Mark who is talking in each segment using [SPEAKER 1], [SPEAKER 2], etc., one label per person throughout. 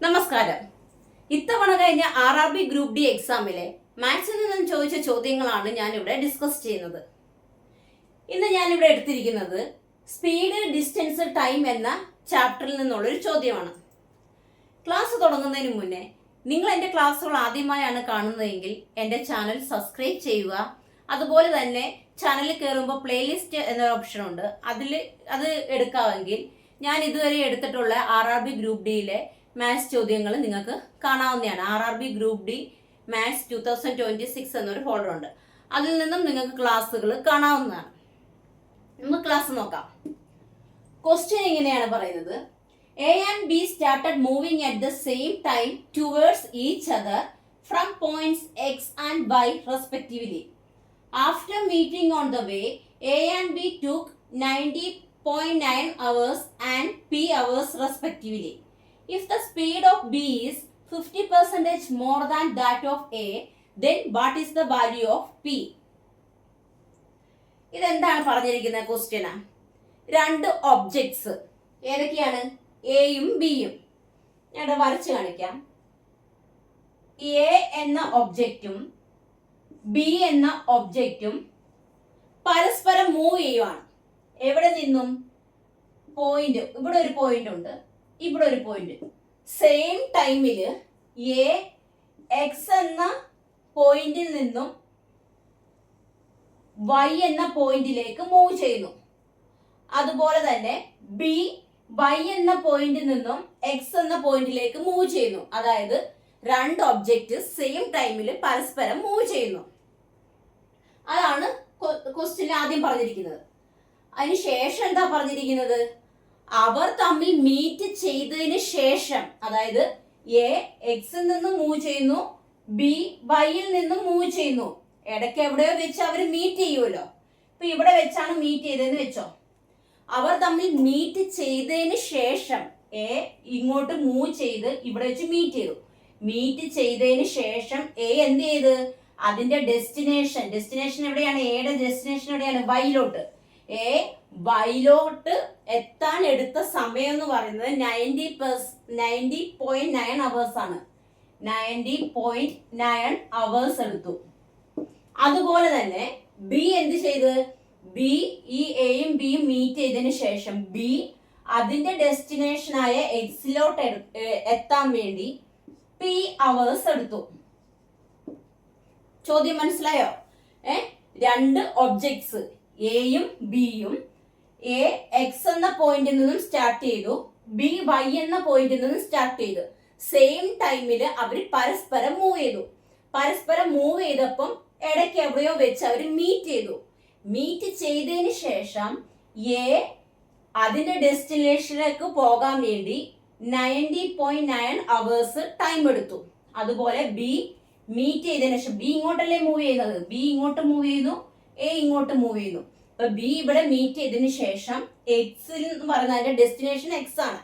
[SPEAKER 1] നമസ്കാരം. ഇത്തവണ കഴിഞ്ഞ RRB ഗ്രൂപ്പ് ഡി എക്സാമിലെ മാത്സിൽ നിന്നും ചോദിച്ച ചോദ്യങ്ങളാണ് ഞാനിവിടെ ഡിസ്കസ് ചെയ്യുന്നത്. ഇന്ന് ഞാനിവിടെ എടുത്തിരിക്കുന്നത് സ്പീഡ്, ഡിസ്റ്റൻസ്, ടൈം എന്ന ചാപ്റ്ററിൽ നിന്നുള്ളൊരു ചോദ്യമാണ്. ക്ലാസ് തുടങ്ങുന്നതിന് മുന്നേ നിങ്ങൾ എൻ്റെ ക്ലാസ്സുകൾ ആദ്യമായാണ് കാണുന്നതെങ്കിൽ എൻ്റെ ചാനൽ സബ്സ്ക്രൈബ് ചെയ്യുക. അതുപോലെ തന്നെ ചാനലിൽ കയറുമ്പോൾ പ്ലേലിസ്റ്റ് എന്നൊരു ഓപ്ഷൻ ഉണ്ട്, അത് എടുക്കാമെങ്കിൽ ഞാൻ ഇതുവരെ എടുത്തിട്ടുള്ള RRB ഗ്രൂപ്പ് ഡിയിലെ മാത്സ് ചോദ്യങ്ങൾ നിങ്ങൾക്ക് കാണാവുന്നതാണ്. RRB ഗ്രൂപ്പ് ഡി മാത്സ് 2026 എന്നൊരു ഫോൾഡർ ഉണ്ട്, അതിൽ നിന്നും നിങ്ങൾക്ക് ക്ലാസ്സുകൾ കാണാവുന്നതാണ്. നമുക്ക് ക്ലാസ് നോക്കാം. ക്വസ്റ്റ്യൻ ഇങ്ങനെയാണ് പറയുന്നത്: A and B started moving at the same time towards each other from points X and Y respectively. After meeting on the way, A and B took 90.9 hours and P hours respectively. If the speed of B is 50% more than that of A, then what is the value of P? ഇതെന്താണ് പറഞ്ഞിരിക്കുന്ന ക്വസ്റ്റ്യനാ? രണ്ട് objects ഏതൊക്കെയാണ്? എയും ബിയും. ഞാൻ വരച്ച് കാണിക്കാം. A എന്ന ഒബ്ജക്റ്റും ബി എന്ന ഒബ്ജക്റ്റും പരസ്പരം മൂവ് ചെയ്യുവാണ്. എവിടെ നിന്നും? പോയിന്റ്, ഇവിടെ ഒരു പോയിന്റ് ഉണ്ട്, ഇവിടെ ഒരു പോയിന്റ്. സെയിം ടൈമിൽ എ എക്സ് എന്ന പോയിന്റിൽ നിന്നും വൈ എന്ന പോയിന്റിലേക്ക് മൂവ് ചെയ്യുന്നു. അതുപോലെ തന്നെ ബി വൈ എന്ന പോയിന്റിൽ നിന്നും എക്സ് എന്ന പോയിന്റിലേക്ക് മൂവ് ചെയ്യുന്നു. അതായത് രണ്ട് ഒബ്ജക്റ്റ് സെയിം ടൈമിൽ പരസ്പരം മൂവ് ചെയ്യുന്നു. അതാണ് ക്വസ്റ്റ്യൻ ആദ്യം പറഞ്ഞിരിക്കുന്നത്. അതിന് ശേഷം എന്താ പറഞ്ഞിരിക്കുന്നത്? അവർ തമ്മിൽ മീറ്റ് ചെയ്തതിന് ശേഷം, അതായത് എ എക്സിൽ നിന്നും മൂവ് ചെയ്യുന്നു, ബി വൈയിൽ നിന്നും മൂവ് ചെയ്യുന്നു. ഇടയ്ക്ക് എവിടെയോ വെച്ച് അവർ മീറ്റ് ചെയ്യുമല്ലോ. ഇപ്പൊ ഇവിടെ വെച്ചാണ് മീറ്റ് ചെയ്തതെന്ന് വെച്ചോ. അവർ തമ്മിൽ മീറ്റ് ചെയ്തതിന് ശേഷം എ ഇങ്ങോട്ട് മൂവ് ചെയ്ത് ഇവിടെ വെച്ച് മീറ്റ് ചെയ്തു. മീറ്റ് ചെയ്തതിന് ശേഷം എ എന്ത് ചെയ്ത് അതിന്റെ ഡെസ്റ്റിനേഷൻ എവിടെയാണ്? എയുടെ ഡെസ്റ്റിനേഷൻ എവിടെയാണ്? വൈയിലോട്ട്. എ വൈയിലോട്ട് എത്താൻ എടുത്ത സമയം എന്ന് പറയുന്നത് 90.9 അവേഴ്സ് ആണ്. 90.9 അവേഴ്സ് എടുത്തു. അതുപോലെ തന്നെ ബി എന്ത് ചെയ്ത്? ബി ഈ എയും ബിയും മീറ്റ് ചെയ്തതിന് ശേഷം ബി അതിന്റെ ഡെസ്റ്റിനേഷനായ എക്സിലോട്ട് എത്താൻ വേണ്ടി പി അവേഴ്സ് എടുത്തു. ചോദ്യം മനസ്സിലായോ? രണ്ട് ഒബ്ജക്ട്സ് എയും ബിയും, എ എക്സ് എന്ന പോയിന്റിൽ നിന്നും സ്റ്റാർട്ട് ചെയ്തു, ബി വൈ എന്ന പോയിന്റിൽ നിന്നും സ്റ്റാർട്ട് ചെയ്തു. സെയിം ടൈമിൽ അവർ പരസ്പരം മൂവ് ചെയ്തു. പരസ്പരം മൂവ് ചെയ്തപ്പം ഇടയ്ക്ക് എവിടെയോ വെച്ച് അവർ മീറ്റ് ചെയ്തു. മീറ്റ് ചെയ്തതിന് ശേഷം എ അതിന്റെ ഡെസ്റ്റിനേഷനിലേക്ക് പോകാൻ വേണ്ടി 90.9 അവേഴ്സ് ടൈം എടുത്തു. അതുപോലെ ബി മീറ്റ് ചെയ്തതിനു ശേഷം, ബി ഇങ്ങോട്ടല്ലേ മൂവ് ചെയ്യുന്നത്, ബി ഇങ്ങോട്ട് മൂവ് ചെയ്യുന്നു, എ ഇങ്ങോട്ട് മൂവ് ചെയ്യുന്നു. അപ്പൊ ബി ഇവിടെ മീറ്റ് ചെയ്തതിന് ശേഷം എക്സിൽ എന്ന് പറയുന്നത് അതിന്റെ ഡെസ്റ്റിനേഷൻ എക്സ് ആണ്.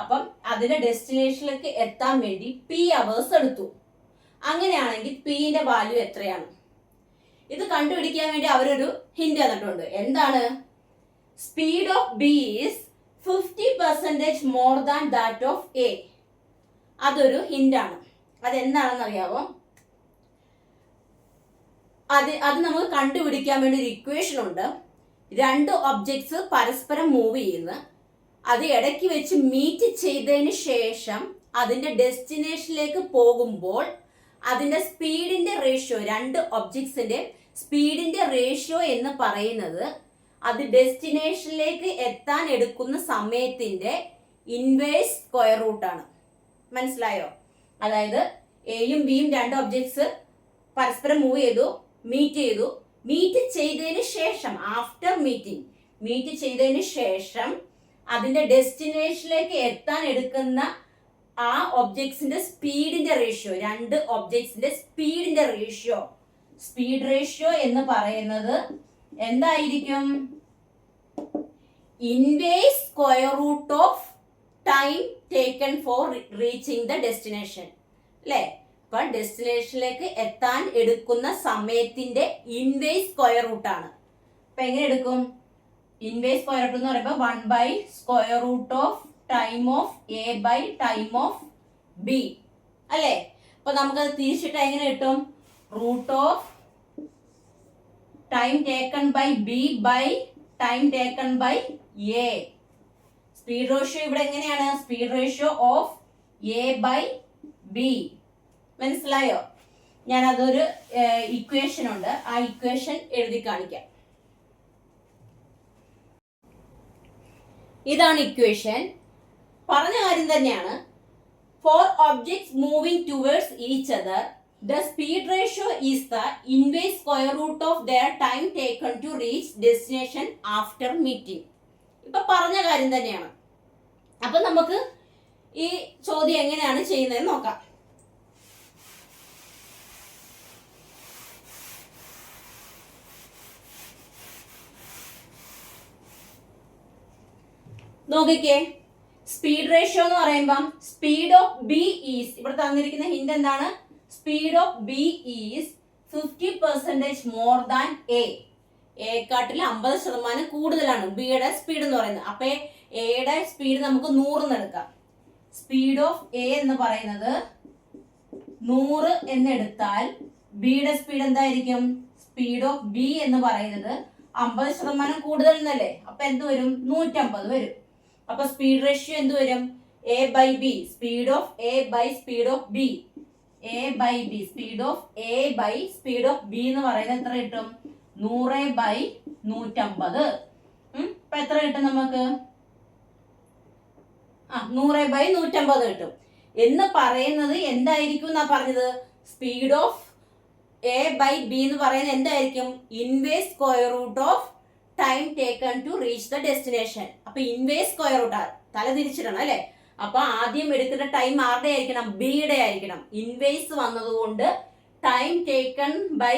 [SPEAKER 1] അപ്പം അതിന്റെ ഡെസ്റ്റിനേഷനിലേക്ക് എത്താൻ വേണ്ടി പി അവേഴ്സ് എടുത്തു. അങ്ങനെയാണെങ്കിൽ പിന്റെ വാല്യൂ എത്രയാണ്? ഇത് കണ്ടുപിടിക്കാൻ വേണ്ടി അവരൊരു ഹിന്റ് തന്നിട്ടുണ്ട്. എന്താണ്? Speed of B is 50% more than that of A. അതൊരു ഹിന്റാണ്. അതെന്താണെന്ന് അറിയാവോ? അത് നമുക്ക് കണ്ടുപിടിക്കാൻ വേണ്ടി ഒരു ഇക്വേഷൻ ഉണ്ട്. രണ്ട് ഒബ്ജക്ട്സ് പരസ്പരം മൂവ് ചെയ്യുന്നു. അത് ഇടയ്ക്ക് വെച്ച് മീറ്റ് ചെയ്തതിന് ശേഷം അതിന്റെ ഡെസ്റ്റിനേഷനിലേക്ക് പോകുമ്പോൾ അതിന്റെ സ്പീഡിന്റെ റേഷ്യോ, രണ്ട് ഒബ്ജക്ട്സിന്റെ സ്പീഡിന്റെ റേഷ്യോ എന്ന് പറയുന്നത് അത് ഡെസ്റ്റിനേഷനിലേക്ക് എത്താൻ എടുക്കുന്ന സമയത്തിന്റെ ഇൻവേഴ്സ് സ്ക്വയർ റൂട്ടാണ്. മനസ്സിലായോ? അതായത് എയും ബിയും രണ്ട് ഒബ്ജക്ട്സ് പരസ്പരം മൂവ് ചെയ്തു, മീറ്റ് ചെയ്തതിന് ശേഷം, ആഫ്റ്റർ മീറ്റ് ചെയ്തതിന് ശേഷം അതിന്റെ ഡെസ്റ്റിനേഷനിലേക്ക് എത്താൻ എടുക്കുന്ന ആ ഒബ്ജക്ട്സിന്റെ സ്പീഡിന്റെ റേഷ്യോ, രണ്ട് ഒബ്ജക്ട്സിന്റെ സ്പീഡിന്റെ റേഷ്യോ, സ്പീഡ് റേഷ്യോ എന്ന് പറയുന്നത് എന്തായിരിക്കും? Inverse square root of time taken for reaching the destination. അല്ലേ? അപ്പൊ ഡെസ്റ്റിനേഷനിലേക്ക് എത്താൻ എടുക്കുന്ന സമയത്തിന്റെ ഇൻവേഴ്സ് സ്ക്വയർ റൂട്ടാണ്. അപ്പൊ എങ്ങനെ എടുക്കും? ഇൻവേഴ്സ് സ്ക്വയർ റൂട്ട് എന്ന് പറയുമ്പോൾ 1/√of time of A by time of B അല്ലേ? അപ്പൊ നമുക്കത് തിരിച്ചിട്ട് എങ്ങനെ കിട്ടും? Root of time taken by B by time taken by A. Speed ratio ഇവിടെ എങ്ങനെയാണ്? Speed ratio of A by B. മനസ്സിലായോ? ഞാൻ അതൊരു ഇക്വേഷൻ ഉണ്ട്, ആ ഇക്വേഷൻ എഴുതി കാണിക്കാം. ഇതാണ് ഇക്വേഷൻ. പറഞ്ഞ കാര്യം തന്നെയാണ്. For objects moving towards each other the speed ratio is the inverse square root of their time taken to reach destination after meeting. ഇപ്പൊ പറഞ്ഞ കാര്യം തന്നെയാണ്. അപ്പൊ നമുക്ക് ഈ ചോദ്യം എങ്ങനെയാണ് ചെയ്യുന്നതെന്ന് നോക്കാം. നോക്കിക്കേ, സ്പീഡ് റേഷ്യോ എന്ന് പറയുമ്പം സ്പീഡ് ഓഫ് ബി ഈസ്, ഇവിടെ തന്നിരിക്കുന്ന ഹിന്റ് എന്താണ്? Speed of B is 50% more than A. എക്കാട്ടിൽ 50% കൂടുതലാണ് ബിയുടെ സ്പീഡ് എന്ന് പറയുന്നത്. അപ്പൊ എയുടെ സ്പീഡ് നമുക്ക് 100 എടുക്കാം. സ്പീഡ് ഓഫ് എ എന്ന് പറയുന്നത് 100 എന്നെടുത്താൽ ബിയുടെ സ്പീഡ് എന്തായിരിക്കും? സ്പീഡ് ഓഫ് ബി എന്ന് പറയുന്നത് 50% കൂടുതൽ എന്നല്ലേ? അപ്പൊ എന്ത് വരും? 150 വരും. അപ്പൊ സ്പീഡ് റേഷ്യോ എന്ത് വരും? A by B, speed of A by speed of B. A by B, speed of A by speed of B എന്ന് പറയുന്നത് എത്ര കിട്ടും? 100 ബൈ 150. അപ്പൊ എത്ര കിട്ടും നമുക്ക്? 100 ബൈ 150 കിട്ടും. എന്ന് പറയുന്നത് എന്തായിരിക്കും എന്നാ പറഞ്ഞത്? Speed of A by B എന്ന് പറയുന്നത് എന്തായിരിക്കും? Inverse square root of time taken to reach the destination. അപ്പൊ ഇൻവേഴ്സ് സ്ക്വയർ റൂട്ട് തല തിരിച്ചിടണം അല്ലെ? അപ്പൊ ആദ്യം എടുക്കുന്ന ടൈം ആരുടെ ആയിരിക്കണം? ബിയുടെ ആയിരിക്കണം. ഇൻവേഴ്സ് വന്നതുകൊണ്ട് ടൈം ടേക്കൺ ബൈ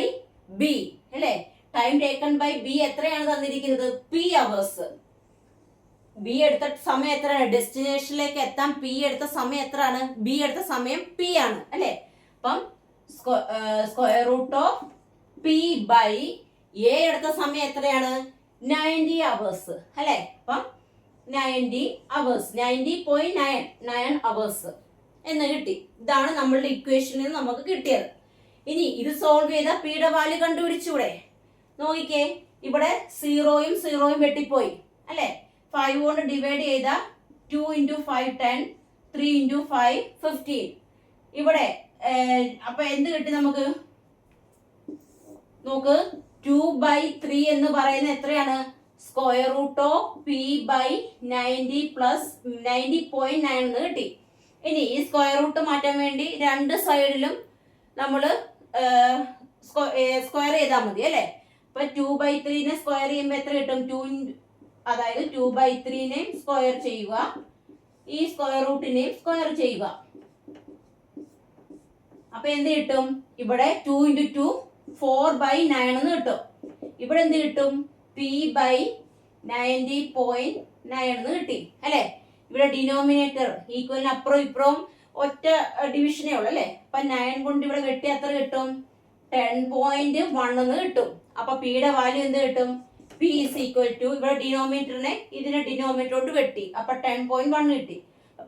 [SPEAKER 1] ബി അല്ലെ? ടൈം ടേക്കൺ ബൈ ബി എത്രയാണ് തന്നിരിക്കുന്നത്? P hours. ബി എടുത്ത സമയം എത്രയാണ്? ഡെസ്റ്റിനേഷനിലേക്ക് എത്താൻ പി എടുത്ത സമയം എത്രയാണ്? ബി എടുത്ത സമയം പി ആണ് അല്ലെ? അപ്പം square root of P by A എടുത്ത സമയം എത്രയാണ്? 90 അവേഴ്സ് അല്ലെ? അപ്പം 90 അവേഴ്സ്, 90.9 അവേഴ്സ് എന്ന് കിട്ടി. ഇതാണ് നമ്മളുടെ ഇക്വേഷനിൽ നിന്ന് നമുക്ക് കിട്ടിയത്. ഇനി ഇത് സോൾവ് ചെയ്ത പിയുടെ വാല്യൂ കണ്ടുപിടിച്ചൂടെ? നോക്കിക്കേ, ഇവിടെ 0യും 0യും വെട്ടിപ്പോയി അല്ലെ? 5 കൊണ്ട് ഡിവൈഡ് ചെയ്ത 2 × 5 10, 3 × 5 15. ഇവിടെ അപ്പൊ എന്ത് കിട്ടി നമുക്ക്? നോക്ക്, 2/3 എന്ന് പറയുന്നത് എത്രയാണ്? Square root of P by 90 plus 90.9 എന്ന് കിട്ടി. ഇനി ഈ സ്ക്വയർ റൂട്ട് മാറ്റാൻ വേണ്ടി രണ്ട് സൈഡിലും നമ്മൾ സ്ക്വയർ ചെയ്താൽ മതി അല്ലെ? അപ്പൊ 2/3 സ്ക്വയർ ചെയ്യുമ്പോൾ എത്ര കിട്ടും? അതായത് 2/3 സ്ക്വയർ ചെയ്യുക, ഈ സ്ക്വയർ റൂട്ടിനെയും സ്ക്വയർ ചെയ്യുക. അപ്പൊ എന്ത് കിട്ടും? ഇവിടെ 2 × 2 4/9 എന്ന് കിട്ടും. ഇവിടെ എന്ത് കിട്ടും? പി ബൈ 90.9 എന്ന് കിട്ടി അല്ലെ? ഇവിടെ ഡിനോമിനേറ്റർ ഈക്വലിന് അപ്പുറവും ഇപ്പുറവും ഒറ്റ ഡിവിഷനേ ഉള്ളു അല്ലെ? അപ്പൊ 9 കൊണ്ട് ഇവിടെ വെട്ടി എത്ര കിട്ടും? 10.1 എന്ന് കിട്ടും. അപ്പൊ പിയുടെ വാല്യൂ എന്ത് കിട്ടും? പി ഈസ് ഈക്വൽ ടു, ഇവിടെ ഡിനോമിനേറ്ററിനെ ഇതിനെ ഡിനോമിനേറ്ററോട് വെട്ടി, അപ്പൊ 10.1 കിട്ടി.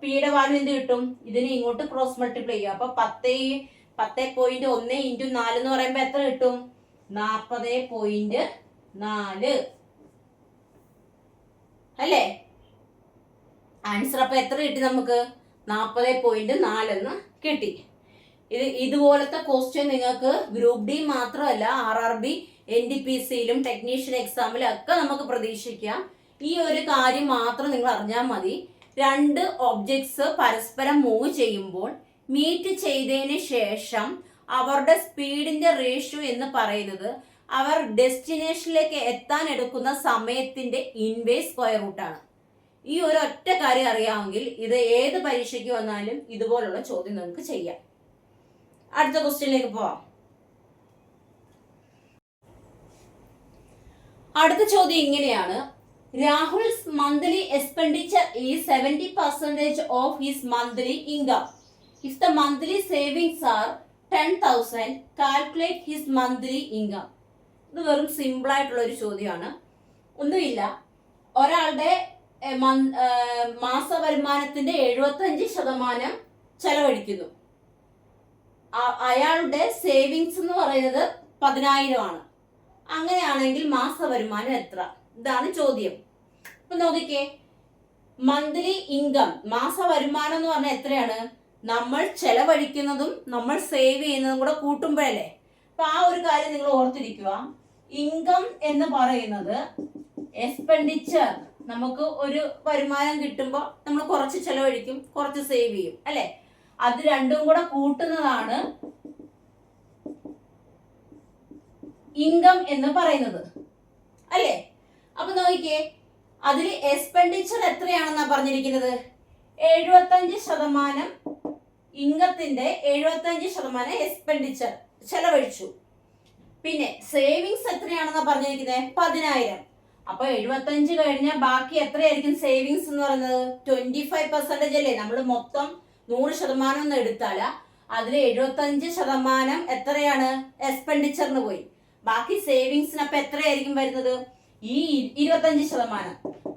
[SPEAKER 1] പിയുടെ വാല്യൂ എന്ത് കിട്ടും? ഇതിനെ ഇങ്ങോട്ട് ക്രോസ് മൾട്ടിപ്ലൈ ചെയ്യുക. അപ്പൊ 10.1 × 4 എന്ന് പറയുമ്പോ എത്ര കിട്ടും? 40.4 അല്ലേ? ആൻസർ അപ്പൊ എത്ര കിട്ടി നമുക്ക്? 40.4 എന്ന് കിട്ടി. ഇതുപോലത്തെ ക്വസ്റ്റ്യൻ നിങ്ങൾക്ക് ഗ്രൂപ്പ് ഡി മാത്രമല്ല RRB NTPCയിലും ടെക്നീഷ്യൻ എക്സാമിലും ഒക്കെ നമുക്ക് പ്രതീക്ഷിക്കാം. ഈ ഒരു കാര്യം മാത്രം നിങ്ങൾ അറിഞ്ഞാൽ മതി. രണ്ട് ഒബ്ജക്ട്സ് പരസ്പരം മൂവ് ചെയ്യുമ്പോൾ മീറ്റ് ചെയ്തതിന് ശേഷം അവരുടെ സ്പീഡിന്റെ റേഷ്യോ എന്ന് പറയുന്നത് അവർ ഡെസ്റ്റിനേഷനിലേക്ക് എത്താൻ എടുക്കുന്ന സമയത്തിന്റെ ഇൻവേഴ്സ് സ്ക്വയർ റൂട്ടാണ്. ഈ ഒരു ഒറ്റ കാര്യം അറിയാമെങ്കിൽ ഇത് ഏത് പരീക്ഷയ്ക്ക് വന്നാലും ഇതുപോലുള്ള ചോദ്യം നമുക്ക് ചെയ്യാം. അടുത്ത ക്വസ്റ്റ്യനിലേക്ക് പോവാം. അടുത്ത ചോദ്യം ഇങ്ങനെയാണ്: Rahul's monthly expenditure is 70% of his monthly income. If the monthly savings are 10,000, calculate his monthly income. ഇത് വെറും സിമ്പിൾ ആയിട്ടുള്ള ഒരു ചോദ്യമാണ്. ഒന്നുമില്ല, ഒരാളുടെ മാസ വരുമാനത്തിന്റെ 75% ചെലവഴിക്കുന്നു. അയാളുടെ സേവിങ്സ് എന്ന് പറയുന്നത് 10,000 ആണ്. അങ്ങനെയാണെങ്കിൽ മാസ വരുമാനം എത്ര? ഇതാണ് ചോദ്യം. അപ്പൊ നോക്കിക്കേ, മന്ത്ലി ഇൻകം, മാസ വരുമാനം എന്ന് പറഞ്ഞാൽ എത്രയാണ്? നമ്മൾ ചെലവഴിക്കുന്നതും നമ്മൾ സേവ് ചെയ്യുന്നതും കൂടെ കൂട്ടുമ്പോഴല്ലേ. അപ്പൊ ആ ഒരു കാര്യം നിങ്ങൾ ഓർത്തിരിക്കുക. ഇൻകം എന്ന് പറയുന്നത് എക്സ്പെൻഡിച്ചർ, നമുക്ക് ഒരു വരുമാനം കിട്ടുമ്പോൾ നമ്മൾ കുറച്ച് ചെലവഴിക്കും, കുറച്ച് സേവ് ചെയ്യും അല്ലെ. അത് രണ്ടും കൂടെ കൂട്ടുന്നതാണ് ഇൻകം എന്ന് പറയുന്നത് അല്ലേ. അപ്പൊ നോക്കിക്കേ, അതിൽ എക്സ്പെൻഡിച്ചർ എത്രയാണെന്നാ പറഞ്ഞിരിക്കുന്നത്? 75% ഇൻകത്തിന്റെ 75% എക്സ്പെൻഡിച്ചർ ചെലവഴിച്ചു. പിന്നെ സേവിങ്സ് എത്രയാണെന്നാ പറഞ്ഞിരിക്കുന്നത്? 10,000. അപ്പൊ 75 കഴിഞ്ഞാൽ ബാക്കി എത്രയായിരിക്കും സേവിങ്സ് എന്ന് പറയുന്നത്? 25% അല്ലേ. നമ്മൾ മൊത്തം 100% ഒന്ന് എടുത്താല അതിൽ 75% എത്രയാണ്? എക്സ്പെൻഡിച്ചറിന് പോയി. ബാക്കി സേവിങ്സിന് അപ്പൊ എത്രയായിരിക്കും വരുന്നത്? ഈ 25%.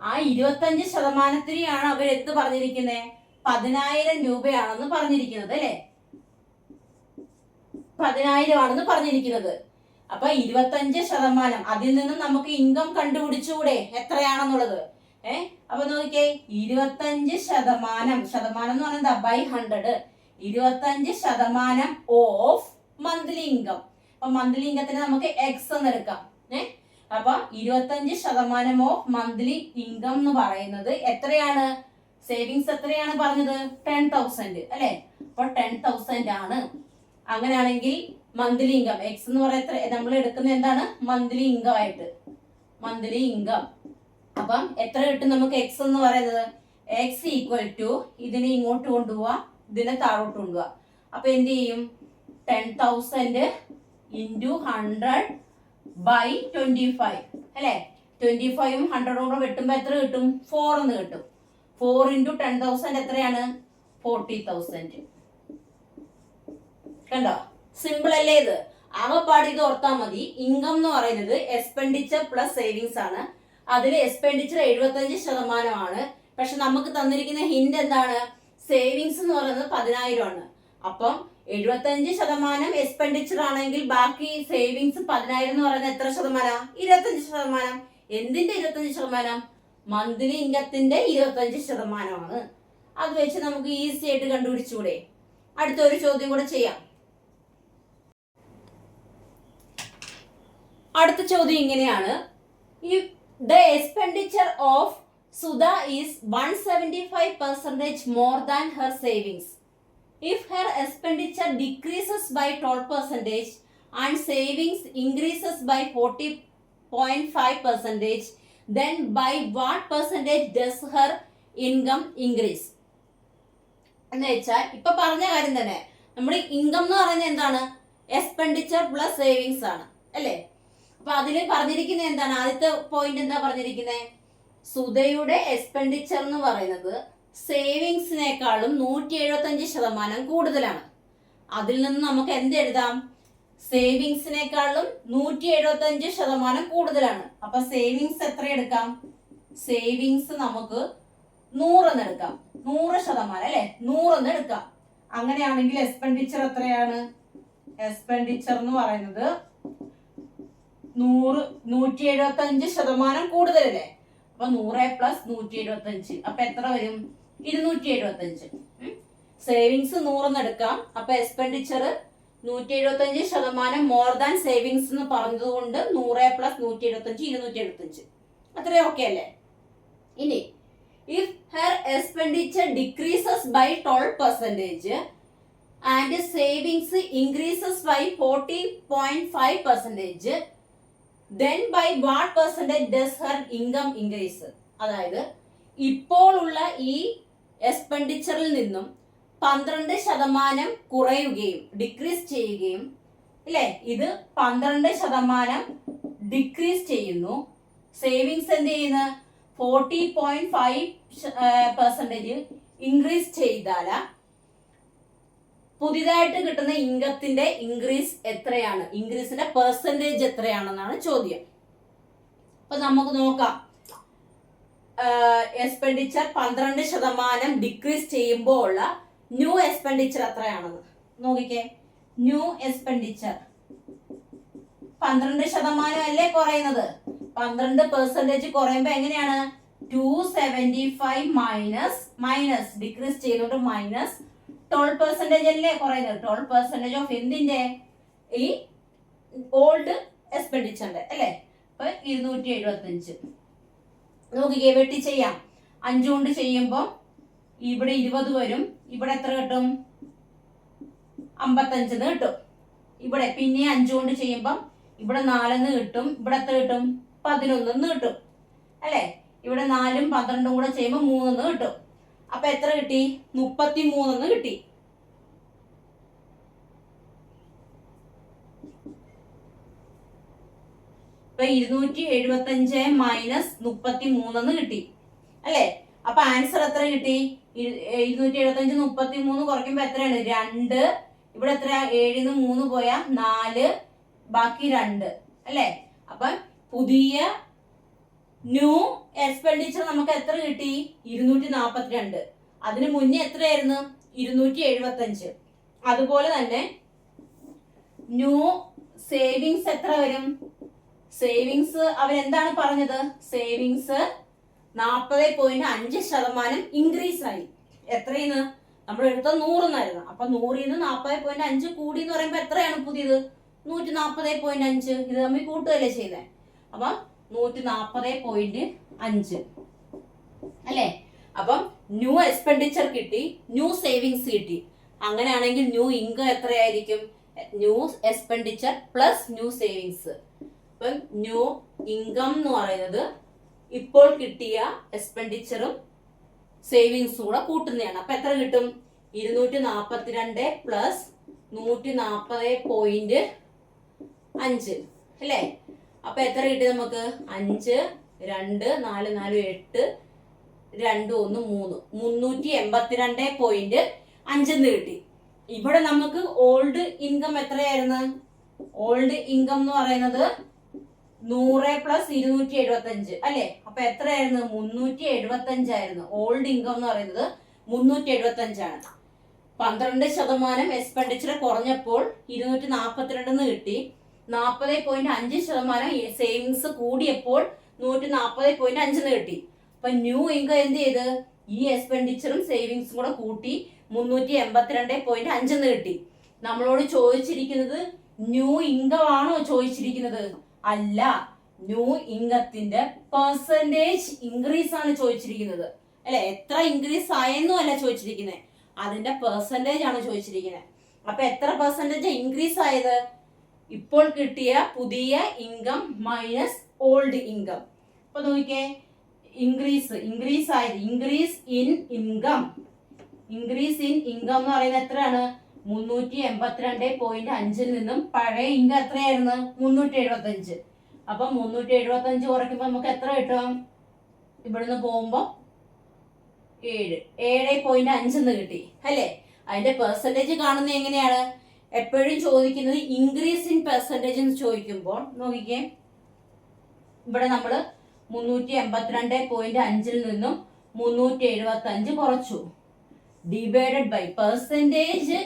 [SPEAKER 1] ആ 25%ത്തിനെയാണ് അവർ എന്ത് പറഞ്ഞിരിക്കുന്നത്? 10,000 രൂപയാണെന്ന് പറഞ്ഞിരിക്കുന്നത് അല്ലെ. 10,000 ആണെന്ന് പറഞ്ഞിരിക്കുന്നത്. അപ്പൊ 25%, അതിൽ നിന്നും നമുക്ക് ഇൻകം കണ്ടുപിടിച്ചുകൂടെ എത്രയാണെന്നുള്ളത്? അപ്പൊ നോക്കിക്കേ, 25%, ശതമാനം എന്ന് പറയുന്നത് by 100, 25% ഓഫ് മന്ത്ലി ഇൻകം. അപ്പൊ മന്ത്ലി ഇൻകത്തിന് നമുക്ക് എക്സ് എന്ന് എടുക്കാം. അപ്പൊ 25% ഓഫ് മന്ത്ലി ഇൻകം എന്ന് പറയുന്നത് എത്രയാണ്? സേവിങ്സ് എത്രയാണ് പറഞ്ഞത്? 10,000 അല്ലെ. അപ്പൊ 10,000 ആണ്. അങ്ങനെയാണെങ്കിൽ മന്ത്ലി ഇൻകം എക്സ് എന്ന് പറയുന്നത് നമ്മൾ എടുക്കുന്നത് എന്താണ്? മന്ത്ലി ഇൻകം ആയിട്ട്, മന്ത്ലി ഇൻകം. അപ്പം എത്ര കിട്ടും നമുക്ക് എക്സ് എന്ന് പറയുന്നത്? എക്സ് ഈക്വൽ ടു, ഇതിനെ ഇങ്ങോട്ട് കൊണ്ടുപോവാ, ഇതിനെ താഴോട്ട് കൊണ്ടുപോവാ. അപ്പൊ എന്ത് ചെയ്യും? 10,000 ഇൻറ്റു 100 ബൈ 25 അല്ലെ. 25ഉം 100ഉം കൂടെ വെട്ടുമ്പോ എത്ര കിട്ടും? 4 എന്ന് കിട്ടും. 4 ഇൻറ്റു 10,000 എത്രയാണ്? 40,000. കണ്ടോ, സിമ്പിൾ അല്ലേ ഇത്? ആകെപ്പാട് ഇത് ഓർത്താൽ മതി. ഇൻകം എന്ന് പറയുന്നത് എക്സ്പെൻഡിച്ചർ പ്ലസ് സേവിങ്സ് ആണ്. അതിൽ എക്സ്പെൻഡിച്ചർ 75% ആണ്. പക്ഷെ നമുക്ക് തന്നിരിക്കുന്ന ഹിന്റ് എന്താണ്? സേവിങ്സ് എന്ന് പറയുന്നത് 10,000 ആണ്. അപ്പം 75% എക്സ്പെൻഡിച്ചർ ആണെങ്കിൽ ബാക്കി സേവിങ്സ് 10,000 എന്ന് പറയുന്നത് എത്ര ശതമാനം? 25%. എന്തിന്റെ 25%? മന്ത്ലി ഇൻകത്തിന്റെ 25%. അത് വെച്ച് നമുക്ക് ഈസി ആയിട്ട് കണ്ടുപിടിച്ചൂടെ? അടുത്തൊരു ചോദ്യം കൂടെ ചെയ്യാം. അടുത്ത ചോദ്യം ഇങ്ങനെയാണ്: if the expenditure of Sudha is 175% more than her savings, if her expenditure decreases by 12% and savings increases by 40.5%, then by what percentage does her income increase? എന്ന് വെച്ചാൽ ഇപ്പൊ പറഞ്ഞ കാര്യം തന്നെ. നമ്മുടെ ഇൻകം എന്ന് പറയുന്നത് എന്താണ്? എക്സ്പെൻഡിച്ചർ പ്ലസ് സേവിങ്സ് ആണ് അല്ലേ. അപ്പൊ അതിൽ പറഞ്ഞിരിക്കുന്നത് എന്താണ്? ആദ്യത്തെ പോയിന്റ് എന്താ പറഞ്ഞിരിക്കുന്നത്? സുധയുടെ എക്സ്പെൻഡിച്ചർ എന്ന് പറയുന്നത് സേവിങ്സിനേക്കാളും 175% കൂടുതലാണ്. അതിൽ നിന്ന് നമുക്ക് എന്ത് എഴുതാം? സേവിങ്സിനേക്കാളും 175% കൂടുതലാണ്. അപ്പൊ സേവിങ്സ് എത്ര എടുക്കാം? സേവിങ്സ് നമുക്ക് 100 എന്ന് എടുക്കാം. 100% അല്ലെ, 100 എന്ന് എടുക്കാം. അങ്ങനെയാണെങ്കിൽ എക്സ്പെൻഡിച്ചർ എത്രയാണ്? എക്സ്പെൻഡിച്ചർ എന്ന് പറയുന്നത് 175% കൂടുതലല്ലേ. അപ്പൊ 100 പ്ലസ് 175 അപ്പൊ എത്ര വരും? 275. സേവിങ്സ് 100 എന്ന് എടുക്കാം. അപ്പൊ എക്സ്പെൻഡിച്ചർ 175% മോർ ദാൻ സേവിങ്സ് എന്ന് പറഞ്ഞതുകൊണ്ട് 100 പ്ലസ് 175 275. അത്രയും ഓക്കെ അല്ലേ? ഇനി if her expenditure decreases by 12% and savings increases by 40.5%, then by what percentage does her income increase? അതായത് ഇപ്പോൾ ഉള്ള ഈ എക്സ്പെൻഡിച്ചറിൽ നിന്നും 12% കുറയുകയും ഡിക്രീസ് ചെയ്യുകയും അല്ലേ. ഇത് 12% ഡിക്രീസ് ചെയ്യുന്നു. സേവിങ്സ് എന്ത് ചെയ്യുന്നു? 40.5% ഇൻക്രീസ് ചെയ്താല പുതിയതായിട്ട് കിട്ടുന്ന ഇൻകത്തിന്റെ ഇൻക്രീസ് എത്രയാണ്? ഇൻക്രീസിന്റെ പെർസെന്റേജ് എത്രയാണെന്നാണ് ചോദ്യം. അപ്പൊ നമുക്ക് നോക്കാം. എക്സ്പെൻഡിച്ചർ 12% ഡിക്രീസ് ചെയ്യുമ്പോൾ ഉള്ള ന്യൂ എക്സ്പെൻഡിച്ചർ എത്രയാണെന്ന് നോക്കിക്കേ. ന്യൂ എക്സ്പെൻഡിച്ചർ 12% അല്ലേ കുറയുന്നത്. 12% കുറയുമ്പോ എങ്ങനെയാണ്? 275 മൈനസ് ഡിക്രീസ് ചെയ്തോണ്ട് മൈനസ് 12% അല്ലേ കുറയുന്നത്. 12% ഓഫ് എന്തിന്റെ? ഈ ഓൾഡ് എക്സ്പെൻഡിച്ചറിന്റെ അല്ലേ. അപ്പൊ 275 നോക്കിക്കേ, വെട്ടി ചെയ്യാം. 5 കൊണ്ട് ചെയ്യുമ്പോ ഇവിടെ 20 വരും. ഇവിടെ എത്ര കിട്ടും? 55 കിട്ടും. ഇവിടെ പിന്നെ 5 കൊണ്ട് ചെയ്യുമ്പം ഇവിടെ 4 കിട്ടും. ഇവിടെ എത്ര കിട്ടും? 11 കിട്ടും അല്ലെ. ഇവിടെ 4ഉം 12ഉം കൂടെ ചെയ്യുമ്പോൾ 3 കിട്ടും. അപ്പൊ എത്ര കിട്ടി? 33 കിട്ടി. ഇപ്പൊ 275 മൈനസ് 33 കിട്ടി അല്ലെ. അപ്പൊ ആൻസർ എത്ര കിട്ടി? 275 33 കുറയ്ക്കുമ്പോ എത്രയാണ്? 2. ഇവിടെ എത്ര? 7ന്ന് 3 പോയാ 4, ബാക്കി 2 അല്ലെ. അപ്പൊ പുതിയ ന്യൂ എക്സ്പെൻഡിച്ചർ നമുക്ക് എത്ര കിട്ടി? 242. അതിന് മുന്നേ എത്രയായിരുന്നു? 275. അതുപോലെ തന്നെ ന്യൂ സേവിങ്സ് എത്ര വരും? സേവിങ്സ് അവരെന്താണ് പറഞ്ഞത്? സേവിങ്സ് 40.5% ഇൻക്രീസ് ആയി. എത്രയെന്ന്? നമ്മൾ എടുത്ത 100 അപ്പൊ 100ന്ന് 40.5 കൂടി എന്ന് പറയുമ്പോ എത്രയാണ് പുതിയത്? 140.5. ഇത് തമ്മിൽ കൂട്ടുകയല്ലേ ചെയ്തേ. അപ്പൊ 140.5 അല്ലെ. അപ്പം ന്യൂ എക്സ്പെൻഡിച്ചർ കിട്ടി, ന്യൂ സേവിങ്സ് കിട്ടി. അങ്ങനെയാണെങ്കിൽ ന്യൂ ഇൻകം എത്രയായിരിക്കും? New expenditure plus new savings. അപ്പം ന്യൂ ഇൻകം എന്ന് പറയുന്നത് ഇപ്പോൾ കിട്ടിയ എക്സ്പെൻഡിച്ചറും സേവിങ്സും കൂടെ കൂട്ടുന്നതാണ്. അപ്പൊ എത്ര കിട്ടും? 242 പ്ലസ് 140.5 അല്ലേ. അപ്പൊ എത്ര കിട്ടി നമുക്ക്? 5, 2, 4, 4, 8, 2, 1, 3. 382.5 കിട്ടി. ഇവിടെ നമുക്ക് ഓൾഡ് ഇൻകം എത്രയായിരുന്നു? ഓൾഡ് ഇൻകം എന്ന് പറയുന്നത് 100 പ്ലസ് 275 അല്ലെ. അപ്പൊ എത്രയായിരുന്നു? 375 ആയിരുന്നു. ഓൾഡ് ഇൻകം എന്ന് പറയുന്നത് 375 ആണ്. 12% എക്സ്പെൻഡിച്ചർ കുറഞ്ഞപ്പോൾ 242 കിട്ടി. 40.5% സേവിങ്സ് കൂടിയപ്പോൾ 140.5 കിട്ടി. അപ്പൊ ന്യൂ ഇൻകം എന്ത് ചെയ്ത്? ഈ എക്സ്പെൻഡിച്ചറും സേവിങ്സും കൂടെ കൂട്ടി 382.5 കിട്ടി. നമ്മളോട് ചോദിച്ചിരിക്കുന്നത് ന്യൂ ഇൻകം ആണോ ചോദിച്ചിരിക്കുന്നത്? അല്ല, ന്യൂ ഇൻകത്തിന്റെ പെർസെന്റേജ് ഇൻക്രീസ് ആണ് ചോദിച്ചിരിക്കുന്നത് അല്ലെ. എത്ര ഇൻക്രീസ് ആയെന്നും അല്ല ചോദിച്ചിരിക്കുന്നത്, അതിന്റെ പെർസെന്റേജ് ആണ് ചോദിച്ചിരിക്കുന്നത്. അപ്പൊ എത്ര പെർസെന്റേജ് ഇൻക്രീസ് ആയത്? ഇപ്പോൾ കിട്ടിയ പുതിയ ഇൻകം മൈനസ് ഓൾഡ് ഇൻകം. അപ്പൊ നോക്കിക്കേ, ഇൻക്രീസ് ആയത്. ഇൻക്രീസ് ഇൻ ഇൻകം എന്ന് പറയുന്നത് എത്രയാണ്? 382.5 നിന്നും പഴയ ഇൻകം എത്രയായിരുന്നു? 375. അപ്പൊ 375 കുറയ്ക്കുമ്പോ നമുക്ക് എത്ര കിട്ടും? ഇവിടുന്ന് പോകുമ്പോ 7.5 കിട്ടി അല്ലെ. അതിന്റെ പെർസെന്റേജ് കാണുന്നത് എങ്ങനെയാണ്? എപ്പോഴും ചോദിക്കുന്നത് ഇൻക്രീസ് ഇൻ പെർസെന്റേജ് എന്ന് ചോദിക്കുമ്പോൾ നോക്കിക്കേ, ഇവിടെ നമ്മള് 382.5 നിന്നും 375 കുറച്ചു. Divided by percentage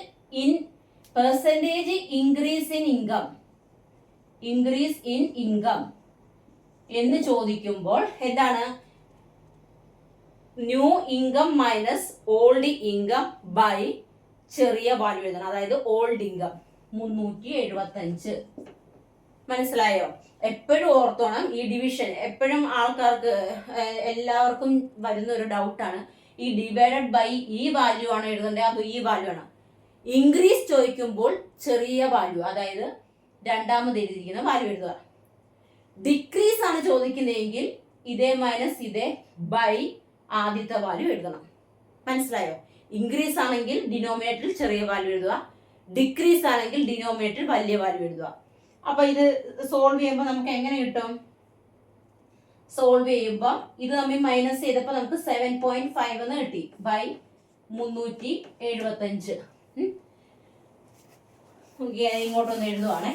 [SPEAKER 1] increase in income എന്ന് ചോദിക്കുമ്പോൾ എന്താണ്? New income minus old income by ചെറിയ വാല്യൂ എഴുതണം. അതായത് ഓൾഡ് ഇൻകം 375. മനസ്സിലായോ? എപ്പോഴും ഓർത്തോണം ഈ ഡിവിഷൻ. എപ്പോഴും ആൾക്കാർക്ക് എല്ലാവർക്കും വരുന്ന ഒരു ഡൗട്ടാണ്, ഈ ഡിവൈഡഡ് ബൈ ഈ വാല്യൂ ആണ് എഴുതേണ്ടത് അതോ ഈ വാല്യൂ ആണ്? ഇൻക്രീസ് ചോദിക്കുമ്പോൾ ചെറിയ വാല്യൂ, അതായത് രണ്ടാമത് എഴുതിയിരിക്കുന്ന വാല്യൂ എഴുതുക. ഡിക്രീസ് ആണ് ചോദിക്കുന്നതെങ്കിൽ ഇതേ മൈനസ് ഇതേ ബൈ ആദ്യത്തെ വാല്യൂ എഴുതണം. മനസ്സിലായോ? ഇൻക്രീസ് ആണെങ്കിൽ ഡിനോമിനേറ്ററിൽ ചെറിയ വാല്യൂ എഴുതുക, ഡിക്രീസ് ആണെങ്കിൽ ഡിനോമിനേറ്ററിൽ വലിയ വാല്യൂ എഴുതുക. അപ്പൊ ഇത് സോൾവ് ചെയ്യുമ്പോൾ നമുക്ക് എങ്ങനെ കിട്ടും? സോൾവ് ചെയ്യുമ്പോൾ ഇത് തമ്മിൽ മൈനസ് ചെയ്തപ്പോൾ നമുക്ക് 7.5 എന്ന് കിട്ടി ബൈ 375. ഇങ്ങോട്ടൊന്ന് എഴുതുവാണേ.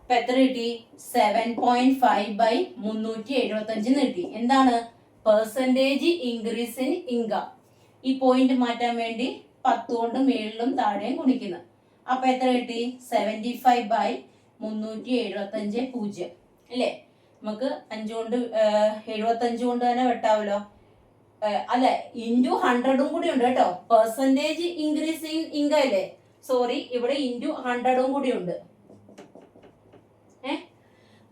[SPEAKER 1] അപ്പൊ എത്ര കിട്ടി? 7.5 ബൈ 375 കിട്ടി. എന്താണ്? Percentage increase in income. ഈ പോയിന്റ് മാറ്റാൻ വേണ്ടി 10 കൊണ്ട് മേളിലും താഴെയും ഗുണിക്കുന്നത്. അപ്പൊ എത്ര കിട്ടി? 75/375 അല്ലേ? നമുക്ക് 5 കൊണ്ട് 75 കൊണ്ട് തന്നെ വെട്ടാവല്ലോ. അല്ല, ഇൻറ്റു 100 കൂടി ഉണ്ട് കേട്ടോ. പെർസെൻറ്റേജ് ഇൻക്രീസ് ഇൻ ഇൻകം അല്ലേ? സോറി, ഇവിടെ ഇൻറ്റു 100 കൂടി ഉണ്ട്.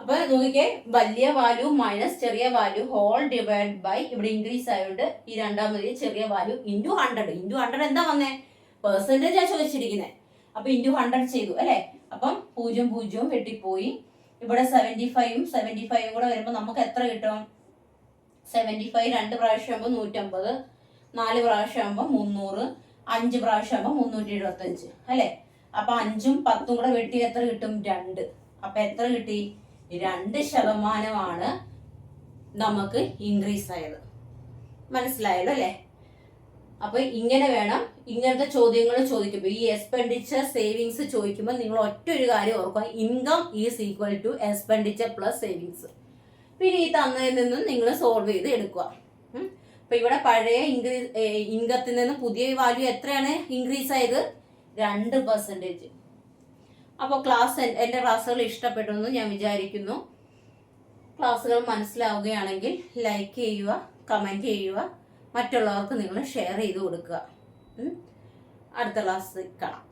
[SPEAKER 1] അപ്പൊ നോക്കിക്കേ, വലിയ വാല്യൂ മൈനസ് ചെറിയ വാല്യൂ ഹോൾ ഡിവൈഡ് ബൈ, ഇവിടെ ഇൻക്രീസ് ആയതുകൊണ്ട് ഈ രണ്ടാമത് ചെറിയ വാല്യൂ ഇൻറ്റു 100. ഇൻറ്റു 100 എന്താ വന്നേ? പെർസെൻറ്റേജ് ആ ചോദിച്ചിരിക്കുന്നത്. അപ്പൊ ഇൻറ്റു 100 ചെയ്തു അല്ലെ? അപ്പം 0 0 വെട്ടിപ്പോയി. ഇവിടെ 75ഉം 75ഉം കൂടെ വരുമ്പോൾ നമുക്ക് എത്ര കിട്ടും? 75 2 പ്രാവശ്യം ആകുമ്പോൾ 150, 4 പ്രാവശ്യം ആകുമ്പോൾ 300, 5 പ്രാവശ്യം ആകുമ്പോൾ 375 അല്ലെ? അപ്പൊ 5ഉം 10ഉം കൂടെ വെട്ടി എത്ര കിട്ടും? 2. അപ്പൊ എത്ര കിട്ടി? 2% നമുക്ക് ഇൻക്രീസ് ആയത്. മനസ്സിലായല്ലോ അല്ലെ? അപ്പൊ ഇങ്ങനെ വേണം ഇങ്ങനത്തെ ചോദ്യങ്ങൾ ചോദിക്കുമ്പോൾ, ഈ എക്സ്പെൻഡിച്ചർ സേവിങ്സ് ചോദിക്കുമ്പോൾ നിങ്ങൾ ഒറ്റ ഒരു കാര്യം ഓർക്കുക, income is equal to expenditure plus savings. പിന്നെ ഈ തന്നതിൽ നിന്നും നിങ്ങൾ സോൾവ് ചെയ്ത് എടുക്കുക. അപ്പൊ ഇവിടെ പഴയ ഇൻകത്തിൽ നിന്ന് പുതിയ വാല്യൂ എത്രയാണ് ഇൻക്രീസ് ആയത്? 2%. അപ്പോൾ എൻ്റെ ക്ലാസ്സുകൾ ഇഷ്ടപ്പെട്ടു എന്ന് ഞാൻ വിചാരിക്കുന്നു. ക്ലാസ്സുകൾ മനസ്സിലാവുകയാണെങ്കിൽ ലൈക്ക് ചെയ്യുക, കമൻറ്റ് ചെയ്യുക, മറ്റുള്ളവർക്ക് നിങ്ങൾ ഷെയർ ചെയ്ത് കൊടുക്കുക. അടുത്ത ക്ലാസ്സിൽ കാണാം.